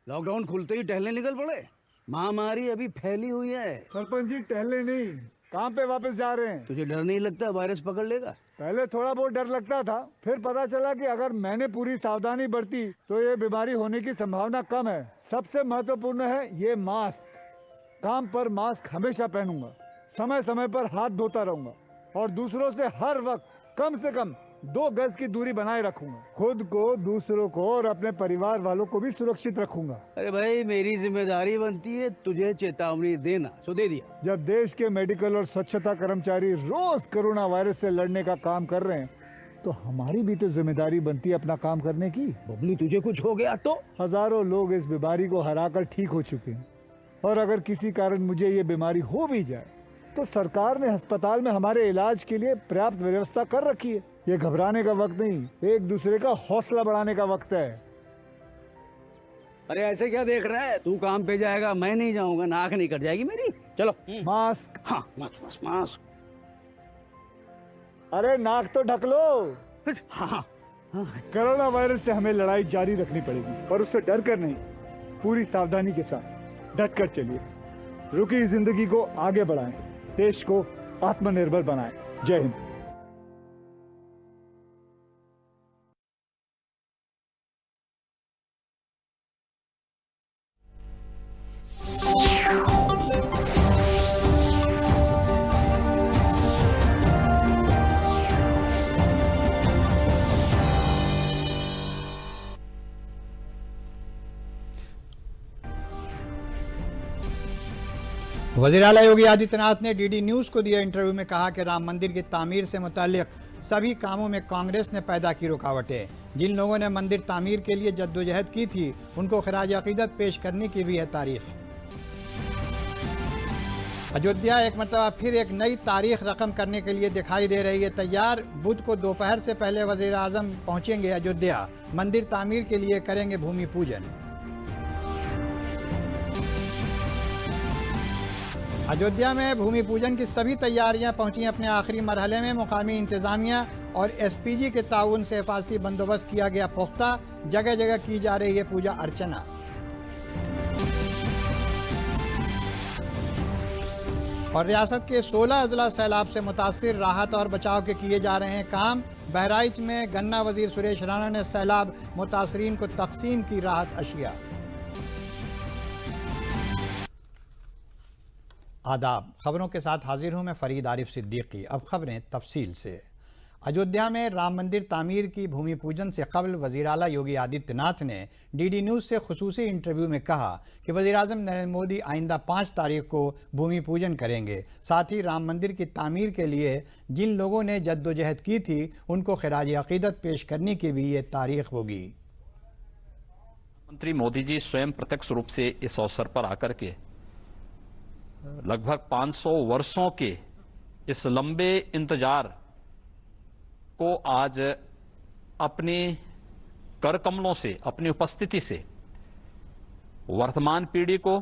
Lockdown खुलते ही टहलने निकल पड़े। महामारी अभी फैली हुई है। सरपंच जी टहलने नहीं, काम पे वापस जा रहे हैं। तुझे डर नहीं लगता वायरस पकड़ लेगा? पहले थोड़ा बहुत डर लगता था, फिर पता चला कि अगर मैंने पूरी सावधानी बरती तो ये बीमारी होने की संभावना कम है। सबसे महत्वपूर्ण है ये मास्क। काम पर मास्क हमेशा पहनूंगा, समय समय पर हाथ धोता रहूंगा और दूसरों से हर वक्त कम से कम 2 गज की दूरी बनाए रखूंगा। खुद को, दूसरों को और अपने परिवार वालों को भी सुरक्षित रखूंगा। अरे भाई, मेरी जिम्मेदारी बनती है तुझे चेतावनी देना, सो दे दिया। जब देश के मेडिकल और स्वच्छता कर्मचारी रोज कोरोना वायरस से लड़ने का काम कर रहे हैं तो हमारी भी तो जिम्मेदारी बनती है अपना काम करने की। बबलू, तुझे कुछ हो गया तो? हजारों लोग इस बीमारी को हराकर ठीक हो चुके हैं और अगर किसी कारण मुझे ये बीमारी हो भी जाए तो सरकार ने अस्पताल में हमारे इलाज के लिए पर्याप्त व्यवस्था कर रखी है। ये घबराने का वक्त नहीं, एक दूसरे का हौसला बढ़ाने का वक्त है। अरे ऐसे क्या देख रहा है? तू काम पे जाएगा, मैं नहीं जाऊंगा, नाक नहीं कट जाएगी मेरी। चलो। मास्क। हाँ, मास्क मास्क। अरे नाक तो ढक लो। हाँ। कोरोना वायरस से हमें लड़ाई जारी रखनी पड़ेगी, पर उससे डर कर नहीं, पूरी सावधानी के साथ डट कर चलिए। रुकी जिंदगी को आगे बढ़ाएं, देश को आत्मनिर्भर बनाएं। जय हिंद। वज़ीर आला योगी आदित्यनाथ ने डीडी न्यूज़ को दिए इंटरव्यू में कहा कि राम मंदिर की तामीर से मुताल्लिक सभी कामों में कांग्रेस ने पैदा की रुकावटें। जिन लोगों ने मंदिर तामीर के लिए जद्दोजहद की थी उनको खराज अकीदत पेश करने की भी है तारीख। अयोध्या एक मरतबा फिर एक नई तारीख रकम करने के लिए दिखाई दे रही है तैयार। बुध को दोपहर से पहले वज़ीर आज़म पहुँचेंगे अयोध्या, मंदिर तामीर के लिए करेंगे भूमि पूजन। अयोध्या में भूमि पूजन की सभी तैयारियां पहुंची अपने आखिरी मरहले में। मुकामी इंतजामिया और एसपीजी के ताउन से हिफाजती बंदोबस्त किया गया पुख्ता। जगह जगह की जा रही है पूजा अर्चना। और रियासत के 16 अजला सैलाब से मुतासिर, राहत और बचाव के किए जा रहे हैं काम। बहराइच में गन्ना वजीर सुरेश राणा ने सैलाब मुतासरीन को तकसीम की राहत अशिया। आदाब, खबरों के साथ हाजिर हूं मैं फरीद आरिफ सिद्दीकी। अब खबरें तफसील से। अयोध्या में राम मंदिर तामीर की भूमि पूजन से कबल वज़ीर आला योगी आदित्यनाथ ने डीडी न्यूज़ से खुसूसी इंटरव्यू में कहा कि वज़ीर आज़म नरेंद्र मोदी आइंदा 5 तारीख को भूमि पूजन करेंगे। साथ ही राम मंदिर की तामीर के लिए जिन लोगों ने जद्दोजहद की थी उनको खराज अकीदत पेश करने की भी ये तारीख होगी। मंत्री मोदी जी स्वयं प्रत्यक्ष रूप से इस अवसर पर आकर के लगभग 500 वर्षों के इस लंबे इंतजार को आज अपनी कर कमलों से, अपनी उपस्थिति से वर्तमान पीढ़ी को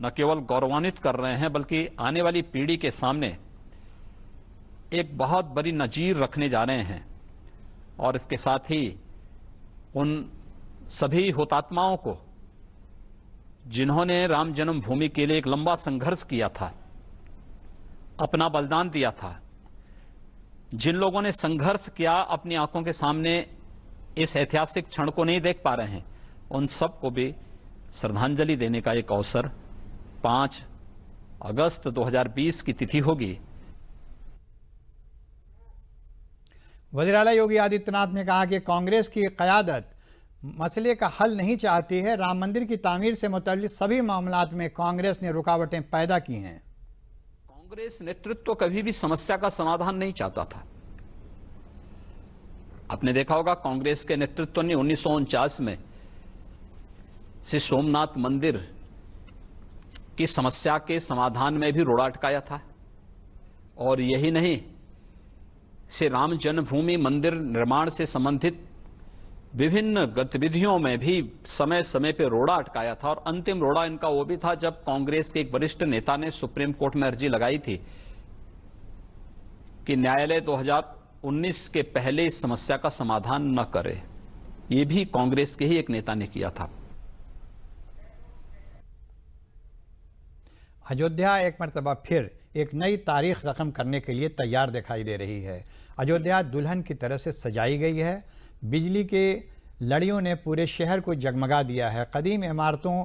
न केवल गौरवान्वित कर रहे हैं बल्कि आने वाली पीढ़ी के सामने एक बहुत बड़ी नजीर रखने जा रहे हैं। और इसके साथ ही उन सभी हुतात्माओं को जिन्होंने राम जन्मभूमि के लिए एक लंबा संघर्ष किया था, अपना बलिदान दिया था, जिन लोगों ने संघर्ष किया, अपनी आंखों के सामने इस ऐतिहासिक क्षण को नहीं देख पा रहे हैं, उन सबको भी श्रद्धांजलि देने का एक अवसर 5 अगस्त 2020 की तिथि होगी। वज़ीर आला योगी आदित्यनाथ ने कहा कि कांग्रेस की क़यादत मसले का हल नहीं चाहती है। राम मंदिर की तामीर से मुताल्लिक़ सभी मामलात में कांग्रेस ने रुकावटें पैदा की हैं। कांग्रेस नेतृत्व कभी भी समस्या का समाधान नहीं चाहता था। आपने देखा होगा कांग्रेस के नेतृत्व ने 1949 में श्री सोमनाथ मंदिर की समस्या के समाधान में भी रोड़ा अटकाया था। और यही नहीं, श्री राम जन्मभूमि मंदिर निर्माण से संबंधित विभिन्न गतिविधियों में भी समय समय पर रोड़ा अटकाया था। और अंतिम रोड़ा इनका वो भी था जब कांग्रेस के एक वरिष्ठ नेता ने सुप्रीम कोर्ट में अर्जी लगाई थी कि न्यायालय 2019 के पहले इस समस्या का समाधान न करे। ये भी कांग्रेस के ही एक नेता ने किया था। अयोध्या एक मरतबा फिर एक नई तारीख रकम करने के लिए तैयार दिखाई दे रही है। अयोध्या दुल्हन की तरह से सजाई गई है। बिजली के लड़ियों ने पूरे शहर को जगमगा दिया है। कदीम इमारतों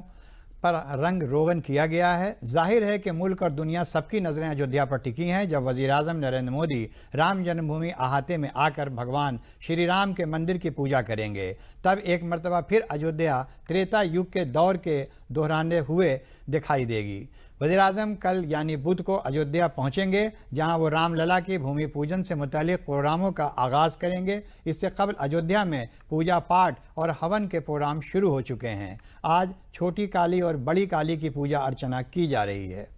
पर रंग रोगन किया गया है। जाहिर है कि मुल्क और दुनिया सबकी नज़रें अयोध्या पर टिकी हैं जब वज़ीर-ए-आज़म नरेंद्र मोदी राम जन्मभूमि अहाते में आकर भगवान श्री राम के मंदिर की पूजा करेंगे। तब एक मरतबा फिर अयोध्या त्रेता युग के दौर के दोहराने हुए दिखाई देगी। वज़ीर-ए-आज़म कल यानी बुध को अयोध्या पहुंचेंगे, जहां वो रामलला के भूमि पूजन से मुतालिक प्रोग्रामों का आगाज़ करेंगे। इससे कबल अयोध्या में पूजा पाठ और हवन के प्रोग्राम शुरू हो चुके हैं। आज छोटी काली और बड़ी काली की पूजा अर्चना की जा रही है।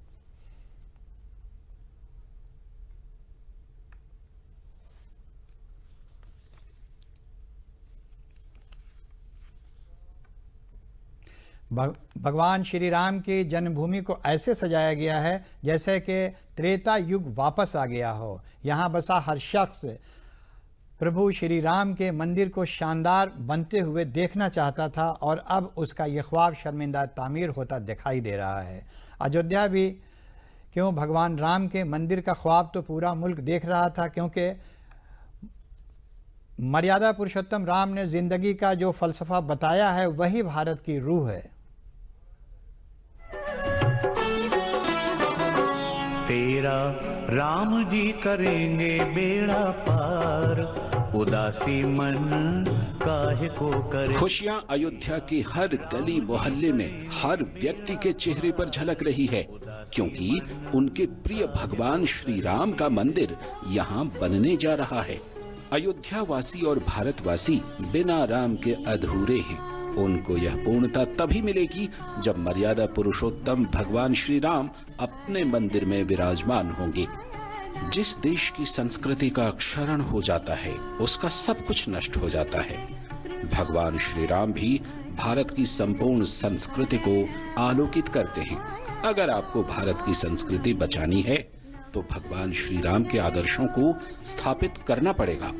भगवान श्री राम की जन्मभूमि को ऐसे सजाया गया है जैसे कि त्रेता युग वापस आ गया हो। यहाँ बसा हर शख्स प्रभु श्री राम के मंदिर को शानदार बनते हुए देखना चाहता था और अब उसका ये ख्वाब शर्मिंदा तामीर होता दिखाई दे रहा है। अयोध्या भी क्यों, भगवान राम के मंदिर का ख्वाब तो पूरा मुल्क देख रहा था, क्योंकि मर्यादा पुरुषोत्तम राम ने ज़िंदगी का जो फ़लसफ़ा बताया है वही भारत की रूह है। तेरा राम जी करेंगे बेड़ा पार, उदासी मन काहे को करे। खुशियां अयोध्या के हर गली मोहल्ले में हर व्यक्ति के चेहरे पर झलक रही है, क्योंकि उनके प्रिय भगवान श्री राम का मंदिर यहाँ बनने जा रहा है। अयोध्या वासी और भारतवासी बिना राम के अधूरे हैं। उनको यह पूर्णता तभी मिलेगी जब मर्यादा पुरुषोत्तम भगवान श्री राम अपने मंदिर में विराजमान होंगे। जिस देश की संस्कृति का क्षरण हो जाता है उसका सब कुछ नष्ट हो जाता है। भगवान श्री राम भी भारत की संपूर्ण संस्कृति को आलोकित करते हैं। अगर आपको भारत की संस्कृति बचानी है तो भगवान श्री राम के आदर्शों को स्थापित करना पड़ेगा।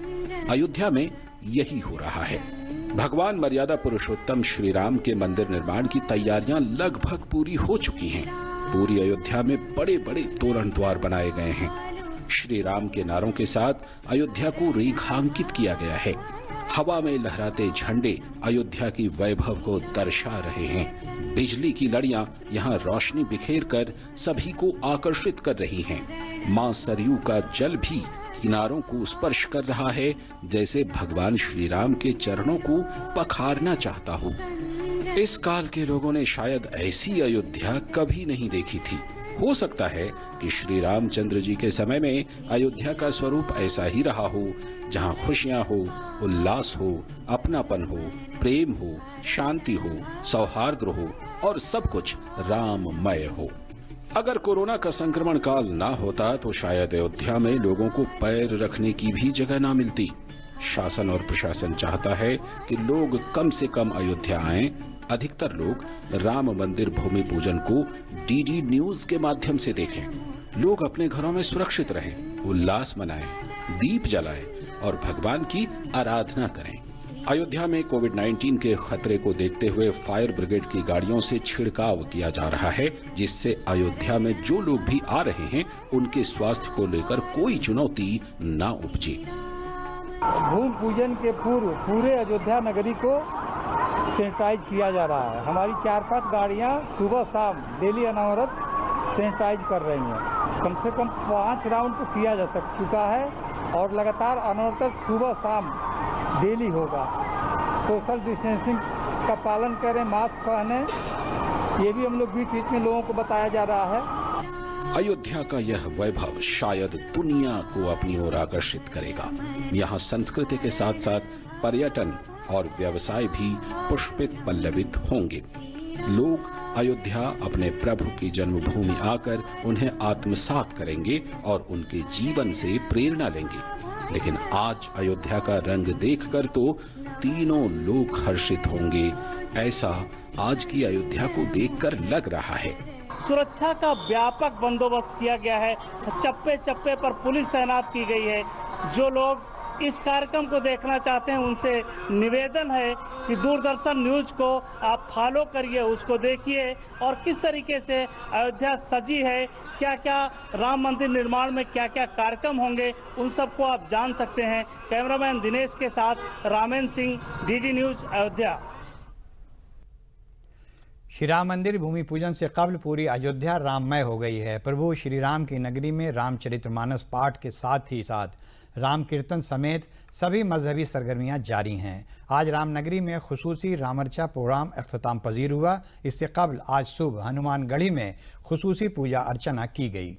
अयोध्या में यही हो रहा है। भगवान मर्यादा पुरुषोत्तम श्री राम के मंदिर निर्माण की तैयारियां लगभग पूरी हो चुकी हैं। पूरी अयोध्या में बड़े बड़े तोरण द्वार बनाए गए हैं। श्री राम के नारों के साथ अयोध्या को रेखांकित किया गया है। हवा में लहराते झंडे अयोध्या की वैभव को दर्शा रहे हैं। बिजली की लड़ियां यहाँ रोशनी बिखेर कर सभी को आकर्षित कर रही हैं। मां सरयू का जल भी किनारों को स्पर्श कर रहा है, जैसे भगवान श्री राम के चरणों को पखारना चाहता हो। इस काल के लोगों ने शायद ऐसी अयोध्या कभी नहीं देखी थी। हो सकता है कि श्री रामचंद्र जी के समय में अयोध्या का स्वरूप ऐसा ही रहा हो, जहां खुशियां हो, उल्लास हो, अपनापन हो, प्रेम हो, शांति हो, सौहार्द हो और सब कुछ राममय हो। अगर कोरोना का संक्रमण काल ना होता तो शायद अयोध्या में लोगों को पैर रखने की भी जगह ना मिलती। शासन और प्रशासन चाहता है कि लोग कम से कम अयोध्या आएं। अधिकतर लोग राम मंदिर भूमि पूजन को डीडी न्यूज के माध्यम से देखें। लोग अपने घरों में सुरक्षित रहें, उल्लास मनाएं, दीप जलाएं और भगवान की आराधना करें। अयोध्या में कोविड-19 के खतरे को देखते हुए फायर ब्रिगेड की गाड़ियों से छिड़काव किया जा रहा है, जिससे अयोध्या में जो लोग भी आ रहे हैं उनके स्वास्थ्य को लेकर कोई चुनौती न उपजे। भूमि पूजन के पूर्व पूरे अयोध्या नगरी को सैनिटाइज किया जा रहा है। हमारी 4-5 गाड़ियां सुबह शाम डेली अनवरत सैनिटाइज कर रही हैं। कम से कम 5 राउंड तो किया जा चुका है और लगातार अनवरत सुबह शाम डेली होगा। सोशल डिस्टेंसिंग का पालन करें, मास्क पहने, ये भी हम लोग बीच बीच में लोगों को बताया जा रहा है। अयोध्या का यह वैभव शायद दुनिया को अपनी ओर आकर्षित करेगा। यहाँ संस्कृति के साथ साथ पर्यटन और व्यवसाय भी पुष्पित पल्लवित होंगे। लोग अयोध्या अपने प्रभु की जन्मभूमि आकर उन्हें आत्मसात करेंगे और उनके जीवन से प्रेरणा लेंगे। लेकिन आज अयोध्या का रंग देखकर तो तीनों लोग हर्षित होंगे, ऐसा आज की अयोध्या को देखकर लग रहा है। सुरक्षा का व्यापक बंदोबस्त किया गया है। चप्पे चप्पे पर पुलिस तैनात की गई है। जो लोग इस कार्यक्रम को देखना चाहते हैं उनसे निवेदन है कि दूरदर्शन न्यूज को आप फॉलो करिए, उसको देखिए और किस तरीके से अयोध्या सजी है, क्या क्या राम मंदिर निर्माण में क्या क्या कार्यक्रम होंगे, उन सबको आप जान सकते हैं। कैमरामैन दिनेश के साथ ramen Singh, DD news, Ayodhya. Shri Ram मंदिर भूमि पूजन से कबल पूरी अयोध्या राममय हो गई है। प्रभु श्री राम की नगरी में रामचरितमानस पाठ के साथ ही साथ राम कीर्तन समेत सभी मजहबी सरगर्मियां जारी हैं। आज रामनगरी में खुसूसी रामर्चा प्रोग्राम अख्ताम पजीर हुआ। इससे कबल आज सुबह हनुमानगढ़ी में खुसूसी पूजा अर्चना की गई।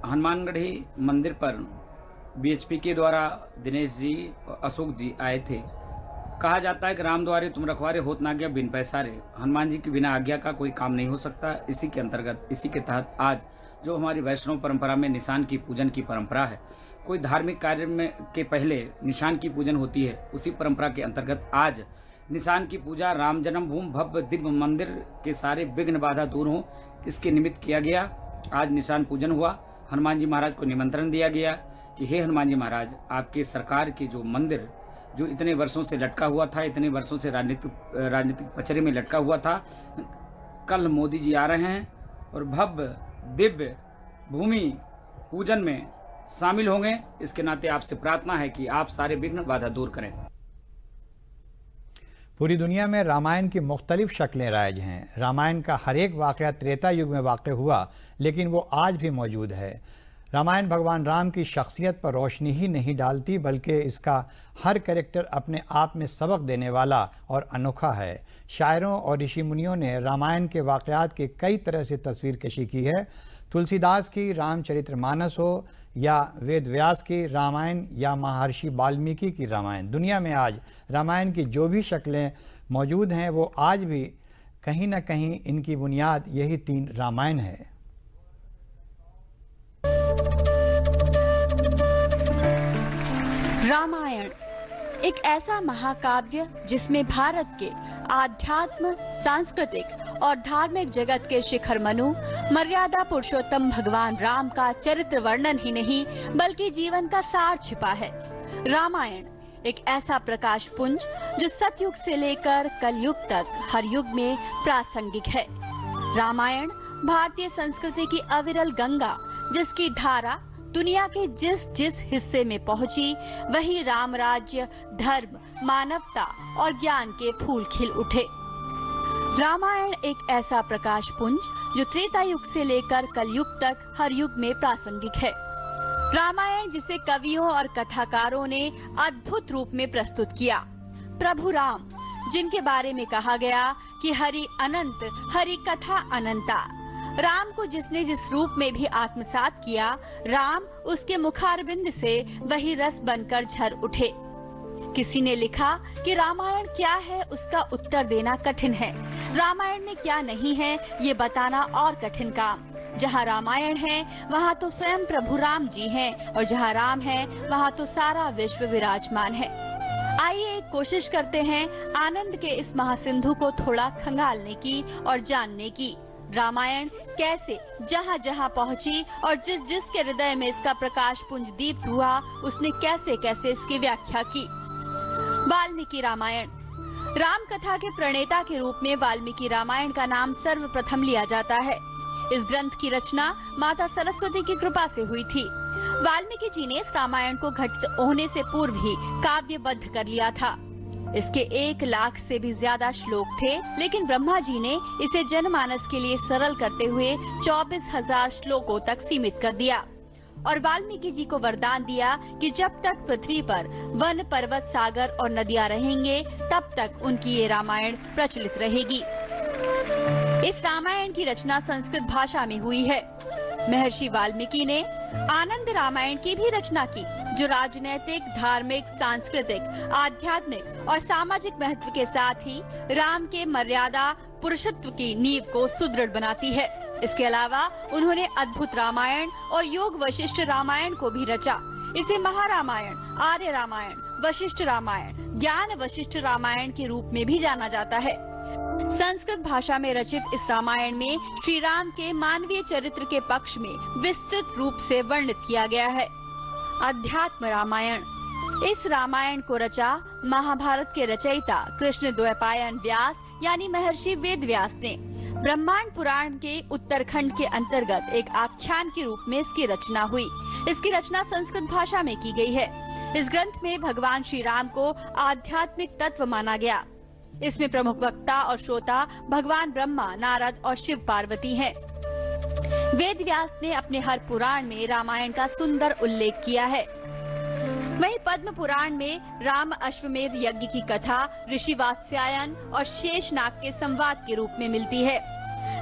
हनुमानगढ़ी मंदिर पर बीएचपी के द्वारा दिनेश जी अशोक जी आए थे। कहा जाता है कि राम द्वारे तुम रखवारे होत ना गया बिन पैसारे। हनुमान जी की बिना आज्ञा का कोई काम नहीं हो सकता। इसी के अंतर्गत, इसी के तहत आज जो हमारी वैष्णव परंपरा में निशान की पूजन की परंपरा है, कोई धार्मिक कार्य में के पहले निशान की पूजन होती है, उसी परंपरा के अंतर्गत आज निशान की पूजा राम जन्मभूमि भव्य दिव्य मंदिर के सारे विघ्न बाधा दूर हों, इसके निमित्त किया गया। आज निशान पूजन हुआ। हनुमान जी महाराज को निमंत्रण दिया गया कि हे हनुमान जी महाराज, आपके सरकार के जो मंदिर जो इतने वर्षों से लटका हुआ था, इतने वर्षों से राजनीतिक पचड़े में लटका हुआ था, कल मोदी जी आ रहे हैं और भव्य दिव्य भूमि पूजन में शामिल होंगे। इसके नाते आपसे प्रार्थना है कि आप सारे विघ्न बाधा दूर करें। पूरी दुनिया में रामायण की मुख्तलिफ शक्लें राइज हैं। रामायण का हर एक वाक़या त्रेता युग में वाक़ हुआ, लेकिन वो आज भी मौजूद है। रामायण भगवान राम की शख्सियत पर रोशनी ही नहीं डालती, बल्कि इसका हर कैरेक्टर अपने आप में सबक देने वाला और अनोखा है। शायरों और ऋषि मुनियों ने रामायण के वाक़यात की कई तरह से तस्वीर कशी की है। तुलसीदास की रामचरितमानस हो या वेद व्यास की रामायण या महर्षि वाल्मीकि की रामायण, दुनिया में आज रामायण की जो भी शक्लें मौजूद हैं वो आज भी कहीं ना कहीं इनकी बुनियाद यही 3 रामायण है। रामायण एक ऐसा महाकाव्य जिसमें भारत के आध्यात्म, सांस्कृतिक और धार्मिक जगत के शिखर मनु, मर्यादा पुरुषोत्तम भगवान राम का चरित्र वर्णन ही नहीं बल्कि जीवन का सार छिपा है। रामायण एक ऐसा प्रकाश पुंज जो सतयुग से लेकर कलयुग तक हर युग में प्रासंगिक है। रामायण भारतीय संस्कृति की अविरल गंगा, जिसकी धारा दुनिया के जिस जिस हिस्से में पहुंची वही राम राज्य, धर्म, मानवता और ज्ञान के फूल खिल उठे। रामायण एक ऐसा प्रकाश पुंज जो त्रेता युग से लेकर कलयुग तक हर युग में प्रासंगिक है। रामायण जिसे कवियों और कथाकारों ने अद्भुत रूप में प्रस्तुत किया। प्रभु राम, जिनके बारे में कहा गया कि हरि अनंत, हरि कथा अनंता। राम को जिसने जिस रूप में भी आत्मसात किया, राम उसके मुखारबिंद से वही रस बनकर झर उठे। किसी ने लिखा कि रामायण क्या है उसका उत्तर देना कठिन है, रामायण में क्या नहीं है ये बताना और कठिन काम। जहाँ रामायण है वहाँ तो स्वयं प्रभु राम जी हैं और जहाँ राम है वहाँ तो सारा विश्व विराजमान है। आइए कोशिश करते हैं आनंद के इस महासिंधु को थोड़ा खंगालने की और जानने की। रामायण कैसे जहाँ जहाँ पहुँची और जिस जिस के हृदय में इसका प्रकाश पुंज दीप्त हुआ, उसने कैसे कैसे इसकी व्याख्या की। वाल्मीकि रामायण। राम कथा के प्रणेता के रूप में वाल्मीकि रामायण का नाम सर्वप्रथम लिया जाता है। इस ग्रंथ की रचना माता सरस्वती की कृपा से हुई थी। वाल्मीकि जी ने इस रामायण को घटित होने से पूर्व ही काव्यबद्ध कर लिया था। इसके 1 लाख से भी ज्यादा श्लोक थे, लेकिन ब्रह्मा जी ने इसे जनमानस के लिए सरल करते हुए 24,000 श्लोकों तक सीमित कर दिया और वाल्मीकि जी को वरदान दिया कि जब तक पृथ्वी पर वन, पर्वत, सागर और नदियां रहेंगे तब तक उनकी ये रामायण प्रचलित रहेगी। इस रामायण की रचना संस्कृत भाषा में हुई है। महर्षि वाल्मीकि ने आनंद रामायण की भी रचना की, जो राजनैतिक, धार्मिक, सांस्कृतिक, आध्यात्मिक और सामाजिक महत्व के साथ ही राम के मर्यादा पुरुषत्व की नींव को सुदृढ़ बनाती है। इसके अलावा उन्होंने अद्भुत रामायण और योग वशिष्ठ रामायण को भी रचा। इसे महारामायण, आर्य रामायण, वशिष्ठ रामायण, ज्ञान वशिष्ठ रामायण के रूप में भी जाना जाता है। संस्कृत भाषा में रचित इस रामायण में श्री राम के मानवीय चरित्र के पक्ष में विस्तृत रूप से वर्णित किया गया है। अध्यात्म रामायण। इस रामायण को रचा महाभारत के रचयिता कृष्ण द्वैपायन व्यास यानी महर्षि वेद व्यास ने। ब्रह्मांड पुराण के उत्तरखंड के अंतर्गत एक आख्यान के रूप में इसकी रचना हुई। इसकी रचना संस्कृत भाषा में की गई है। इस ग्रंथ में भगवान श्री राम को आध्यात्मिक तत्व माना गया। इसमें प्रमुख वक्ता और श्रोता भगवान ब्रह्मा, नारद और शिव पार्वती हैं। वेद व्यास ने अपने हर पुराण में रामायण का सुंदर उल्लेख किया है। वहीं पद्म पुराण में राम अश्वमेध यज्ञ की कथा ऋषि वात्स्यायन और शेषनाग के संवाद के रूप में मिलती है।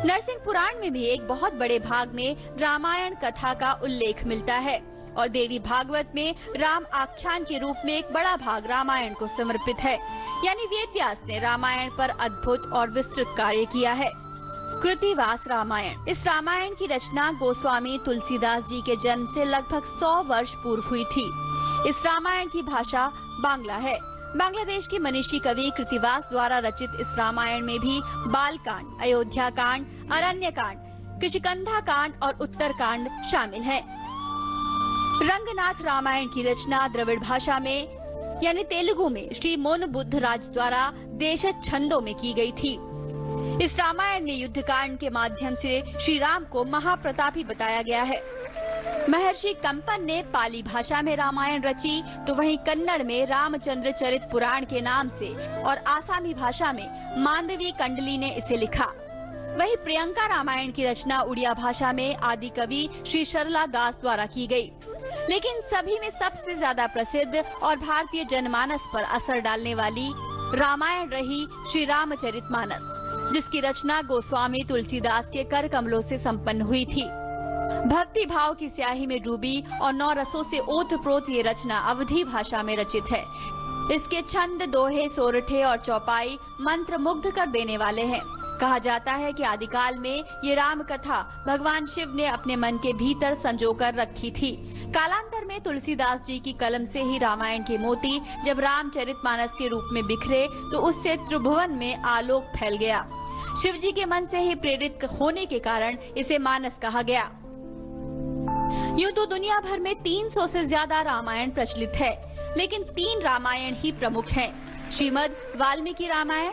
नरसिंह पुराण में भी एक बहुत बड़े भाग में रामायण कथा का उल्लेख मिलता है और देवी भागवत में राम आख्यान के रूप में एक बड़ा भाग रामायण को समर्पित है। यानी वेद व्यास ने रामायण पर अद्भुत और विस्तृत कार्य किया है। कृतिवास रामायण। इस रामायण की रचना गोस्वामी तुलसीदास जी के जन्म से लगभग 100 वर्ष पूर्व हुई थी। इस रामायण की भाषा बांग्ला है। बांग्लादेश के मनीषी कवि कृतिवास द्वारा रचित इस रामायण में भी बालकांड, अयोध्या कांड, अरण्य कांड, किष्किंधा कांड और उत्तरकांड शामिल हैं। रंगनाथ रामायण की रचना द्रविड़ भाषा में यानी तेलुगु में श्री मोन बुद्ध राज द्वारा देशज छंदों में की गई थी। इस रामायण में युद्ध कांड के माध्यम से श्री राम को महाप्रतापी बताया गया है। महर्षि कंपन ने पाली भाषा में रामायण रची, तो वहीं कन्नड़ में रामचंद्र चरित पुराण के नाम से और आसामी भाषा में मांडवी कंडली ने इसे लिखा। वहीं प्रियंका रामायण की रचना उड़िया भाषा में आदि कवि श्री सरला दास द्वारा की गई। लेकिन सभी में सबसे ज्यादा प्रसिद्ध और भारतीय जनमानस पर असर डालने वाली रामायण रही श्री रामचरितमानस, जिसकी रचना गोस्वामी तुलसीदास के कर कमलों से संपन्न हुई थी। भक्ति भाव की स्याही में डूबी और 9 रसों से ओतप्रोत ये रचना अवधी भाषा में रचित है। इसके छंद, दोहे, सोरठे और चौपाई मंत्र मुग्ध कर देने वाले हैं। कहा जाता है कि आदिकाल में ये राम कथा भगवान शिव ने अपने मन के भीतर संजोकर रखी थी। कालांतर में तुलसीदास जी की कलम से ही रामायण के मोती जब रामचरितमानस के रूप में बिखरे तो उससे त्रिभुवन में आलोक फैल गया। शिव जी के मन से ही प्रेरित होने के कारण इसे मानस कहा गया। यूं तो दुनिया भर में 300 से ज्यादा रामायण प्रचलित है, लेकिन 3 रामायण ही प्रमुख हैं। श्रीमद् वाल्मीकि रामायण,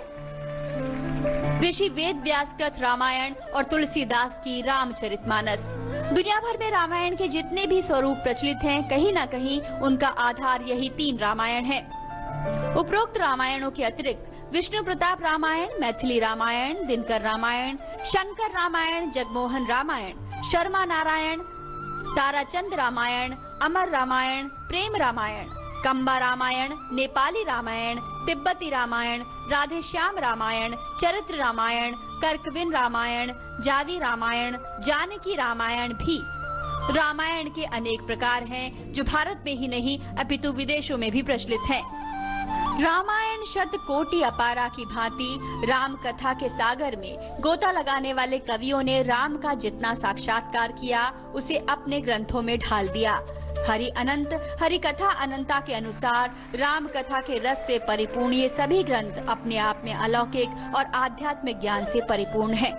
ऋषि वेद व्यास कृत रामायण और तुलसीदास की रामचरितमानस। दुनिया भर में रामायण के जितने भी स्वरूप प्रचलित हैं, कहीं न कहीं उनका आधार यही 3 रामायण है। उपरोक्त रामायणों के अतिरिक्त विष्णु प्रताप रामायण, मैथिली रामायण, दिनकर रामायण, शंकर रामायण, जगमोहन रामायण, शर्मा नारायण, ताराचंद रामायण, अमर रामायण, प्रेम रामायण, कंबा रामायण, नेपाली रामायण, तिब्बती रामायण, राधेश्याम रामायण, चरित्र रामायण, कर्कविन रामायण, जावी रामायण, जानकी रामायण भी। रामायण के अनेक प्रकार हैं जो भारत में ही नहीं अपितु विदेशों में भी प्रचलित हैं। रामायण शत कोटि अपारा की भांति राम कथा के सागर में गोता लगाने वाले कवियों ने राम का जितना साक्षात्कार किया उसे अपने ग्रंथों में ढाल दिया। हरि अनंत, हरि कथा अनंता के अनुसार राम कथा के रस से परिपूर्ण ये सभी ग्रंथ अपने आप में अलौकिक और आध्यात्मिक ज्ञान से परिपूर्ण हैं।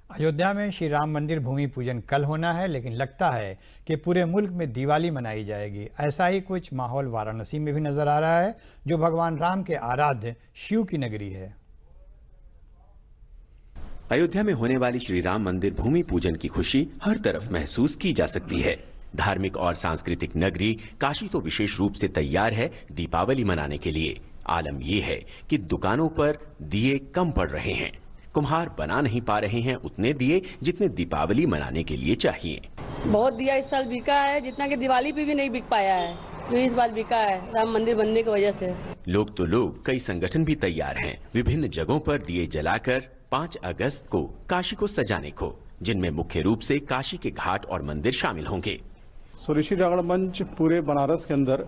अयोध्या में श्री राम मंदिर भूमि पूजन कल होना है, लेकिन लगता है कि पूरे मुल्क में दिवाली मनाई जाएगी। ऐसा ही कुछ माहौल वाराणसी में भी नजर आ रहा है, जो भगवान राम के आराध्य शिव की नगरी है। अयोध्या में होने वाली श्री राम मंदिर भूमि पूजन की खुशी हर तरफ महसूस की जा सकती है। धार्मिक और सांस्कृतिक नगरी काशी तो विशेष रूप से तैयार है दीपावली मनाने के लिए। आलम यह है कि दुकानों पर दिए कम पड़ रहे हैं। कुम्हार बना नहीं पा रहे हैं उतने दिए जितने दीपावली मनाने के लिए चाहिए। बहुत दिया इस साल बिका है जितना कि दिवाली पे भी नहीं बिक पाया है, जो इस बार बिका है राम मंदिर बनने की वजह से। लोग तो लोग, कई संगठन भी तैयार हैं विभिन्न जगहों पर दिए जलाकर 5 अगस्त को काशी को सजाने को, जिनमें मुख्य रूप से काशी के घाट और मंदिर शामिल होंगे। ऋषि जागरण मंच पूरे बनारस के अंदर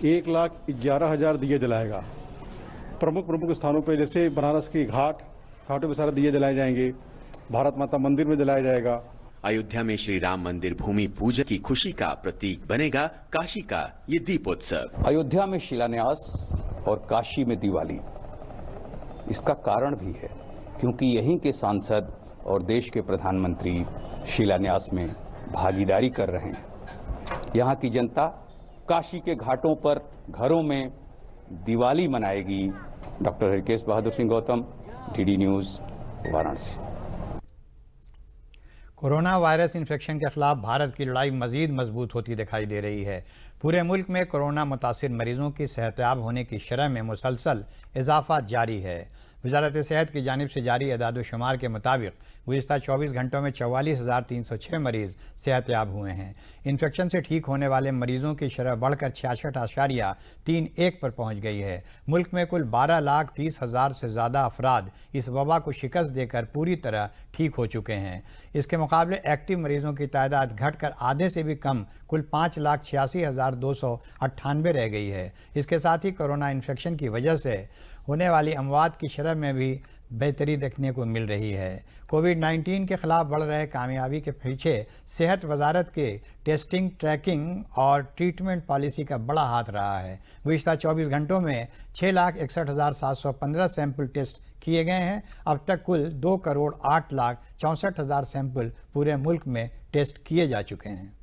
1,11,000 दिए जलाएगा। प्रमुख स्थानों पे जैसे बनारस के घाटों पे सारे दिए जलाए जाएंगे। भारत माता मंदिर में जलाया जाएगा अयोध्या में श्री राम मंदिर भूमि पूजन की खुशी का प्रतीक बनेगा काशी का ये दीपोत्सव। अयोध्या में शिलान्यास और काशी में दिवाली, इसका कारण भी है क्योंकि यहीं के सांसद और देश के प्रधानमंत्री शिलान्यास में भागीदारी कर रहे हैं। यहाँ की जनता काशी के घाटों पर घरों में दिवाली मनाएगी। Doctor Harkesh Bahadur Singh Gautam, DD news, Varanasi. Corona virus infection के खिलाफ भारत की लड़ाई मजीद मजबूत होती दिखाई दे रही है। पूरे मुल्क में कोरोना मुतासिर मरीजों की सेहतयाब होने की शरह में मुसलसल इजाफा जारी है। वजारत सेहत की जानिब से जारी एदाद-ओ-शुमार के मुताबिक गुज़िश्ता 24 घंटों में 44,306 मरीज़ सेहतयाब हुए हैं। इन्फेक्शन से ठीक होने वाले मरीज़ों की शरह बढ़कर 66.31 पर पहुँच गई है। मुल्क में कुल 12,30,000 से ज़्यादा अफराद इस वबा को शिकस्त देकर पूरी तरह ठीक हो चुके हैं। इसके मुकाबले एक्टिव मरीज़ों की तादाद घटकर आधे से भी कम कुल 5,86,298 रह गई है। इसके साथ ही कोरोना इन्फेक्शन की वजह से होने वाली अमवात की शरह में भी बेहतरी देखने को मिल रही है। कोविड-19 के खिलाफ बढ़ रहे कामयाबी के पीछे सेहत वजारत के टेस्टिंग, ट्रैकिंग और ट्रीटमेंट पॉलिसी का बड़ा हाथ रहा है। गुज़िश्ता 24 घंटों में 6,61,715 सैंपल टेस्ट किए गए हैं। अब तक कुल 2,08,64,000 सैंपल पूरे मुल्क में टेस्ट किए जा चुके हैं।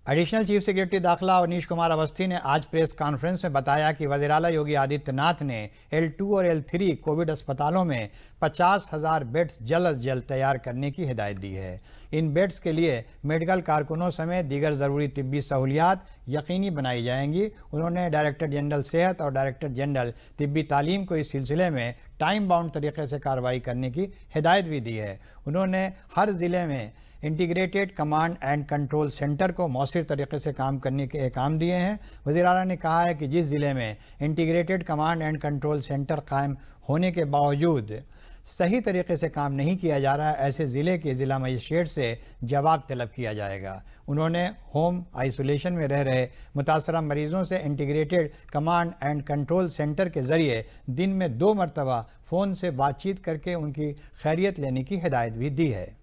एडिशनल चीफ सेक्रेटरी दाखिला अवनीश कुमार अवस्थी ने आज प्रेस कॉन्फ्रेंस में बताया कि वज़ीर-ए-आला योगी आदित्यनाथ ने L2 और L3 कोविड अस्पतालों में 50,000 बेड्स जल्द अज जल्द तैयार करने की हिदायत दी है। इन बेड्स के लिए मेडिकल कारकुनों समेत दीगर ज़रूरी तिब्बी सहूलियात यकीनी बनाई जाएंगी। उन्होंने डायरेक्टर जनरल सेहत और डायरेक्टर जनरल तिब्बी तालीम को इस सिलसिले में टाइम बाउंड तरीके से कार्रवाई करने की हिदायत भी दी है। उन्होंने हर ज़िले में integrated command and control centre को मौसर तरीके से काम करने के अहकाम दिए हैं। वज़ीर-ए-आला ने कहा है कि जिस ज़िले में integrated command and control centre कायम होने के बावजूद सही तरीके से काम नहीं किया जा रहा है, ऐसे ज़िले के ज़िला मजिस्ट्रेट से जवाब तलब किया जाएगा। उन्होंने होम आइसोलेशन में रह रहे मुतासरा मरीज़ों से integrated command and control centre के ज़रिए दिन में 2 मरतबा फ़ोन से बातचीत करके उनकी खैरियत लेने की हिदायत भी दी है।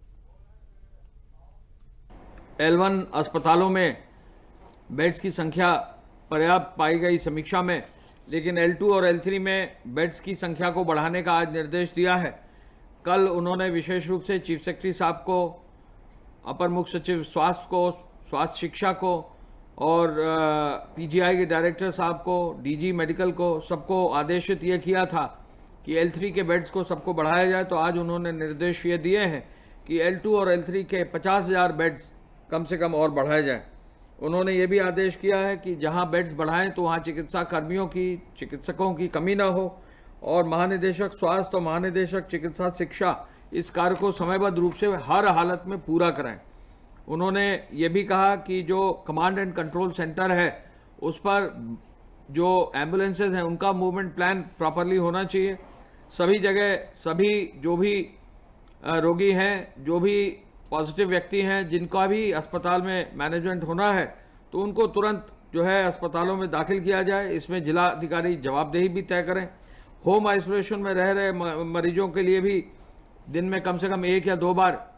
L1 अस्पतालों में बेड्स की संख्या पर्याप्त पाई गई समीक्षा में, लेकिन L2 और L3 में बेड्स की संख्या को बढ़ाने का आज निर्देश दिया है। कल उन्होंने विशेष रूप से चीफ सेक्रेटरी साहब को, अपर मुख्य सचिव स्वास्थ्य को, स्वास्थ्य शिक्षा को और PGI के डायरेक्टर साहब को, DG मेडिकल को, सबको आदेशित ये किया था कि L3 के बेड्स को सबको बढ़ाया जाए। तो आज उन्होंने निर्देश ये दिए हैं कि L2 और L3 के 50,000 बेड्स कम से कम और बढ़ाए जाएं। उन्होंने ये भी आदेश किया है कि जहां बेड्स बढ़ाएं तो वहां चिकित्सा कर्मियों की, चिकित्सकों की कमी ना हो और महानिदेशक स्वास्थ्य और महानिदेशक चिकित्सा शिक्षा इस कार्य को समयबद्ध रूप से हर हालत में पूरा कराएं। उन्होंने ये भी कहा कि जो कमांड एंड कंट्रोल सेंटर है उस पर जो एम्बुलेंसेज हैं उनका मूवमेंट प्लान प्रॉपरली होना चाहिए। सभी जगह सभी जो भी रोगी हैं, जो भी पॉजिटिव व्यक्ति हैं, जिनका भी अस्पताल में मैनेजमेंट होना है तो उनको तुरंत जो है अस्पतालों में दाखिल किया जाए। इसमें जिला अधिकारी जवाबदेही भी तय करें। होम आइसोलेशन में रह रहे मरीजों के लिए भी दिन में कम से कम 1 या 2 बार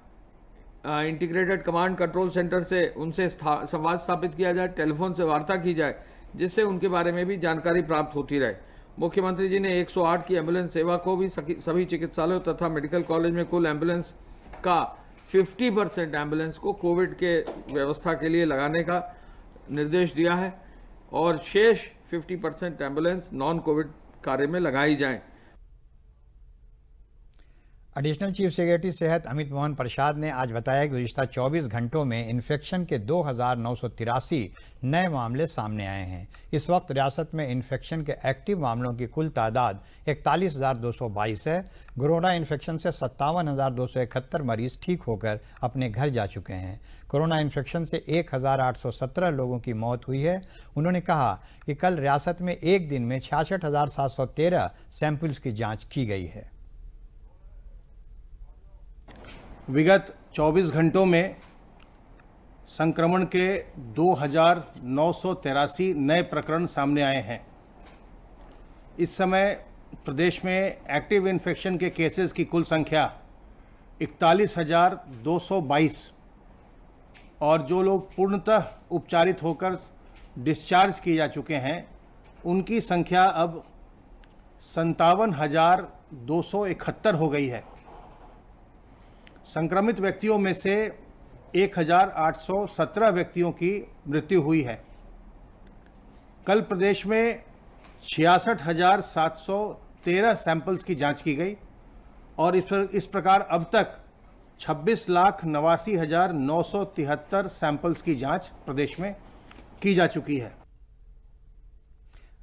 इंटीग्रेटेड कमांड कंट्रोल सेंटर से उनसे संवाद स्थापित किया जाए, टेलीफोन से वार्ता की जाए, जिससे उनके बारे में भी जानकारी प्राप्त होती रहे। मुख्यमंत्री जी ने 108 की एम्बुलेंस सेवा को भी सभी चिकित्सालयों तथा मेडिकल कॉलेज में कुल एम्बुलेंस का 50% एम्बुलेंस को कोविड के व्यवस्था के लिए लगाने का निर्देश दिया है और शेष 50% एम्बुलेंस नॉन कोविड कार्य में लगाई जाएं। एडिशनल चीफ सेक्रेटरी सेहत अमित मोहन प्रसाद ने आज बताया कि गुज़िश्ता 24 घंटों में इन्फेक्शन के 2,983 नए मामले सामने आए हैं। इस वक्त रियासत में इन्फेक्शन के एक्टिव मामलों की कुल तादाद 41,222 है। कोरोना इन्फेक्शन से 57,271 मरीज ठीक होकर अपने घर जा चुके हैं। कोरोना इन्फेक्शन से 1,817 लोगों की मौत हुई है। उन्होंने कहा कि कल रियासत में एक दिन में 66,713 सैंपल्स की जाँच की गई है। विगत 24 घंटों में संक्रमण के 2,983 नए प्रकरण सामने आए हैं। इस समय प्रदेश में एक्टिव इन्फेक्शन के केसेस की कुल संख्या 41,222 और जो लोग पूर्णतः उपचारित होकर डिस्चार्ज किए जा चुके हैं उनकी संख्या अब 57,271 हो गई है। संक्रमित व्यक्तियों में से 1,817 व्यक्तियों की मृत्यु हुई है। कल प्रदेश में 66,713 सैंपल्स की जांच की गई और इस प्रकार अब तक 26,89,973 सैंपल्स की जांच प्रदेश में की जा चुकी है।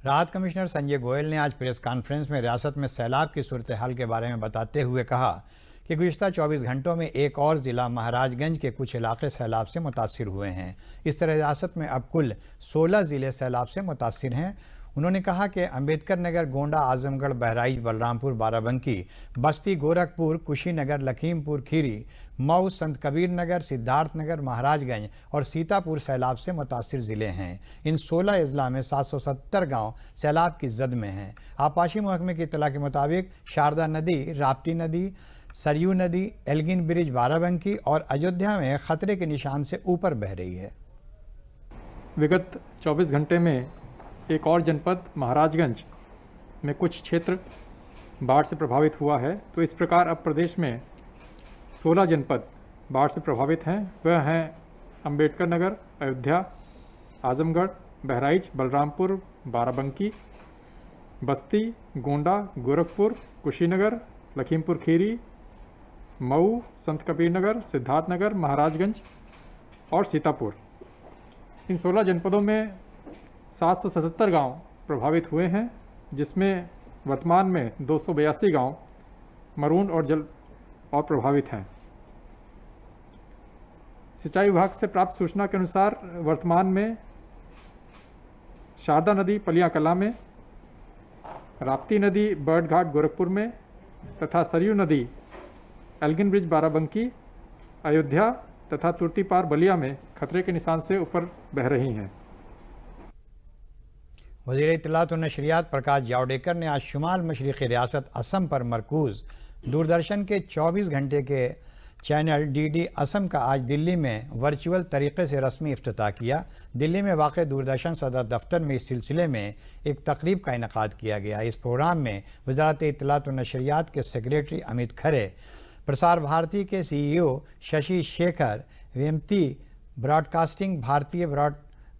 राहत कमिश्नर संजय गोयल ने आज प्रेस कॉन्फ्रेंस में रियासत में सैलाब की सूरत हाल के बारे में बताते हुए कहा कि गुज़िश्ता 24 घंटों में एक और ज़िला महाराजगंज के कुछ इलाके सैलाब से मुतासिर हुए हैं। इस तरह रियासत में अब कुल 16 ज़िले सैलाब से मुतासिर हैं। उन्होंने कहा कि अंबेडकर नगर, गोंडा, आजमगढ़, बहराइच, बलरामपुर, बाराबंकी, बस्ती, गोरखपुर, कुशीनगर, लखीमपुर खीरी, मऊ, संत कबीर नगर, सिद्धार्थनगर, महाराजगंज और सीतापुर सैलाब से मुतासिर ज़िले हैं। इन 16 अजला में 770 गांव सैलाब की जद में हैं। आपाशी महकमे की इत्तला के मुताबिक शारदा नदी, राप्ती नदी, सरयू नदी, एल्गिन ब्रिज, बाराबंकी और अयोध्या में खतरे के निशान से ऊपर बह रही है। विगत 24 घंटे में एक और जनपद महाराजगंज में कुछ क्षेत्र बाढ़ से प्रभावित हुआ है। तो इस प्रकार अब प्रदेश में 16 जनपद बाढ़ से प्रभावित हैं। वह हैं अंबेडकर नगर, अयोध्या, आजमगढ़, बहराइच, बलरामपुर, बाराबंकी, बस्ती, गोंडा, गोरखपुर, कुशीनगर, लखीमपुर खीरी, मऊ, संत कबीर नगर, सिद्धार्थनगर, महाराजगंज और सीतापुर। इन 16 जनपदों में 777 गांव प्रभावित हुए हैं, जिसमें वर्तमान में 282 गांव मरून और जल और प्रभावित हैं। सिंचाई विभाग से प्राप्त सूचना के अनुसार वर्तमान में शारदा नदी पलिया कला में, राप्ती नदी बर्ड घाट गोरखपुर में तथा सरयू नदी एल्गिन ब्रिज बाराबंकी, अयोध्या तथा तुर्तीपार बलिया में खतरे के निशान से ऊपर बह रही हैं। वज़ीर इत्तलात और नशरियात प्रकाश जावड़ेकर ने आज शुमाल मशरिक़ी रियासत असम पर मरकूज़ दूरदर्शन के 24 घंटे के चैनल डीडी असम का आज दिल्ली में वर्चुअल तरीके से रस्मी इफ्तिताह किया। दिल्ली में वाक़ दूरदर्शन सदर दफ्तर में इस सिलसिले में एक तकरीब का इनेकाद किया गया। इस प्रोग्राम में वज़ारत इत्तलात और नशरियात के सेक्रेटरी अमित खरे, प्रसार भारती के CEO शशि शेखर वेम्पति, ब्रॉडकास्टिंग भारतीय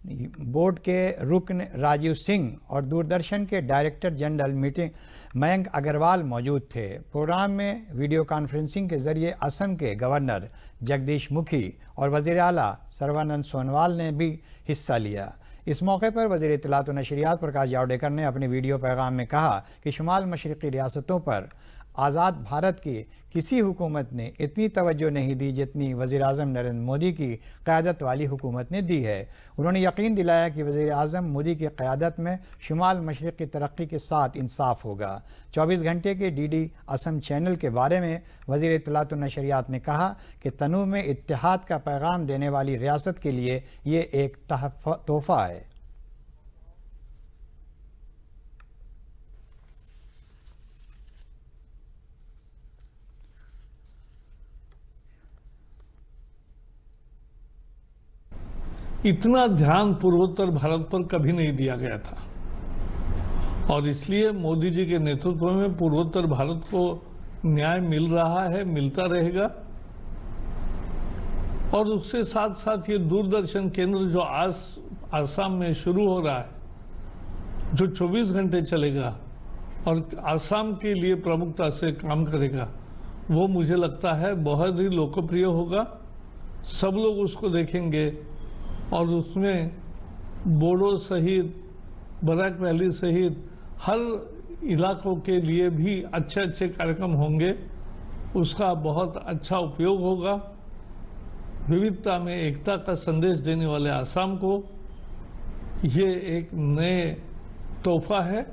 बोर्ड के रुकन राजीव सिंह और दूरदर्शन के डायरेक्टर जनरल मयंक अग्रवाल मौजूद थे। प्रोग्राम में वीडियो कॉन्फ्रेंसिंग के जरिए असम के गवर्नर जगदीश मुखी और वज़ीर आला सर्बानंद सोनोवाल ने भी हिस्सा लिया। इस मौके पर वज़ीर इत्तलात और नशरियात प्रकाश जावड़ेकर ने अपने वीडियो पैगाम में कहा कि शुमाल मशरिक़ी रियासतों पर आज़ाद भारत की किसी हुकूमत ने इतनी तवज्जो नहीं दी जितनी वज़ीर आज़म नरेंद्र मोदी की क़यादत वाली हुकूमत ने दी है। उन्होंने यकीन दिलाया कि वज़ीर आज़म मोदी की क़यादत में शुमाल मशरिक़ की तरक्की के साथ इंसाफ होगा। 24 घंटे के डीडी असम चैनल के बारे में वज़ीर इत्तलात और नशरियात ने कहा कि तनू में इत्तेहाद का पैगाम देने वाली रियासत के लिए ये एक तोहफ़ा है। इतना ध्यान पूर्वोत्तर भारत पर कभी नहीं दिया गया था और इसलिए मोदी जी के नेतृत्व में पूर्वोत्तर भारत को न्याय मिल रहा है, मिलता रहेगा। और उससे साथ साथ ये दूरदर्शन केंद्र जो आज आसाम में शुरू हो रहा है, जो 24 घंटे चलेगा और आसाम के लिए प्रमुखता से काम करेगा, वो मुझे लगता है बहुत ही लोकप्रिय होगा। सब लोग उसको देखेंगे और उसमें बोडो सहित, बराक वैली सहित हर इलाकों के लिए भी अच्छे अच्छे कार्यक्रम होंगे। उसका बहुत अच्छा उपयोग होगा। विविधता में एकता का संदेश देने वाले आसाम को ये एक नए तोहफा है।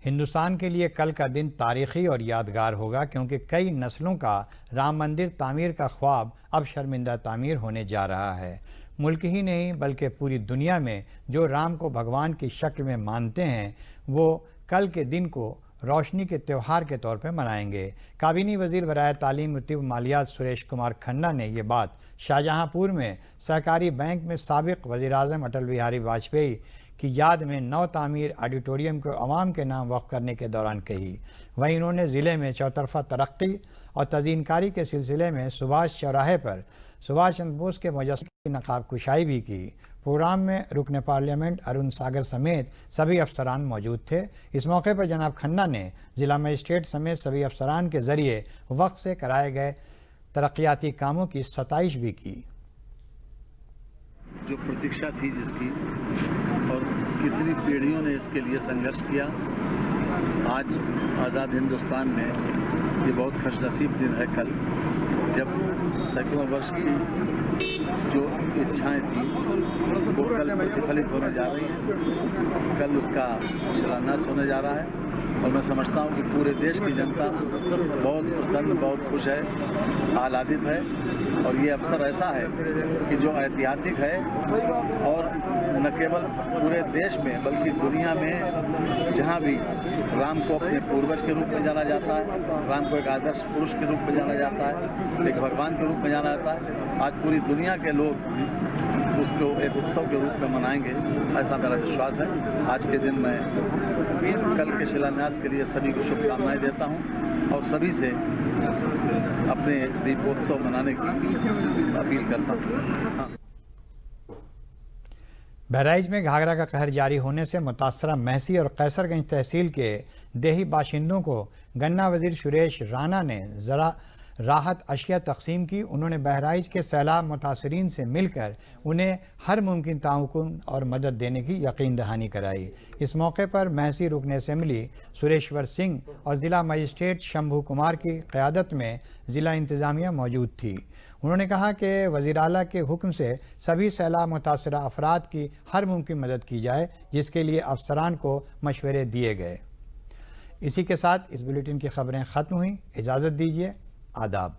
हिंदुस्तान के लिए कल का दिन तारीखी और यादगार होगा क्योंकि कई नस्लों का राम मंदिर तामीर का ख्वाब अब शर्मिंदा तामीर होने जा रहा है। मुल्क ही नहीं बल्कि पूरी दुनिया में जो राम को भगवान की शक्ल में मानते हैं वो कल के दिन को रोशनी के त्यौहार के तौर पर मनाएंगे। काबीनी वजीर बराए तालीम रतीब मालियात सुरेश कुमार खन्ना ने ये बात शाहजहांपुर में सहकारी बैंक में साबिक वज़ीर-ए-आज़म अटल बिहारी वाजपेयी की याद में नौ तामीर ऑडिटोरियम को अवाम के नाम वक्फ करने के दौरान कही। वहीं उन्होंने ज़िले में चौतरफा तरक्की और तज़ीनकारी के सिलसिले में सुभाष चौराहे पर सुभाष चंद्र बोस के मुजस्समे की नकाब कुशाई भी की। प्रोग्राम में रुकन पार्लियामेंट अरुण सागर समेत सभी अफसरान मौजूद थे। इस मौके पर जनाब खन्ना ने ज़िला मजिस्ट्रेट समेत सभी अफसरान के ज़रिए वक्त से कराए गए तरक्याती कामों की सताइश भी की। जो प्रतीक्षा थी जिसकी और कितनी पीढ़ियों ने इसके लिए संघर्ष किया, आज आज़ाद हिंदुस्तान में ये बहुत खुशनसीब दिन है कल, जब सैकड़ों वर्ष की जो इच्छाएं थी वो कल प्रतिफलित होने जा रही हैं। कल उसका शिलान्यास होने जा रहा है और मैं समझता हूँ कि पूरे देश की जनता बहुत प्रसन्न, बहुत खुश है, आह्लादित है। और ये अवसर ऐसा है कि जो ऐतिहासिक है और न केवल पूरे देश में बल्कि दुनिया में जहाँ भी राम को अपने पूर्वज के रूप में जाना जाता है, राम को एक आदर्श पुरुष के रूप में जाना जाता है, एक भगवान के रूप में जाना जाता है, आज पूरी दुनिया के लोग उसको एक उत्सव के रूप में मनाएंगे, ऐसा मेरा विश्वास है। आज के दिन मैं कल के शिलान्यास के लिए सभी को शुभकामनाएं देता हूं और सभी से अपने दीपोत्सव मनाने की अपील करता हूं। बहराइच में घाघरा का कहर जारी होने से मुतासरा महसी और कैसरगंज तहसील के देही बाशिंदों को गन्ना वजीर सुरेश राणा ने ज़रा राहत अशिया तकसीम की। उन्होंने बहराइच के सैलाब मुतासरीन से मिलकर उन्हें हर मुमकिन ताउन और मदद देने की यकीन दहानी कराई। इस मौके पर महसी रुकन असम्बली सुरेश्वर सिंह और ज़िला मजिस्ट्रेट शंभू कुमार की क़यादत में ज़िला इंतज़ामिया मौजूद थी। उन्होंने कहा कि वज़ीर आला के हुक्म से सभी सैलाब मुतासरा अफराद की हर मुमकिन मदद की जाए, जिसके लिए अफसरान को मशवरे दिए गए। इसी के साथ इस बुलेटिन की खबरें ख़त्म हुई। इजाज़त दीजिए। आदाब।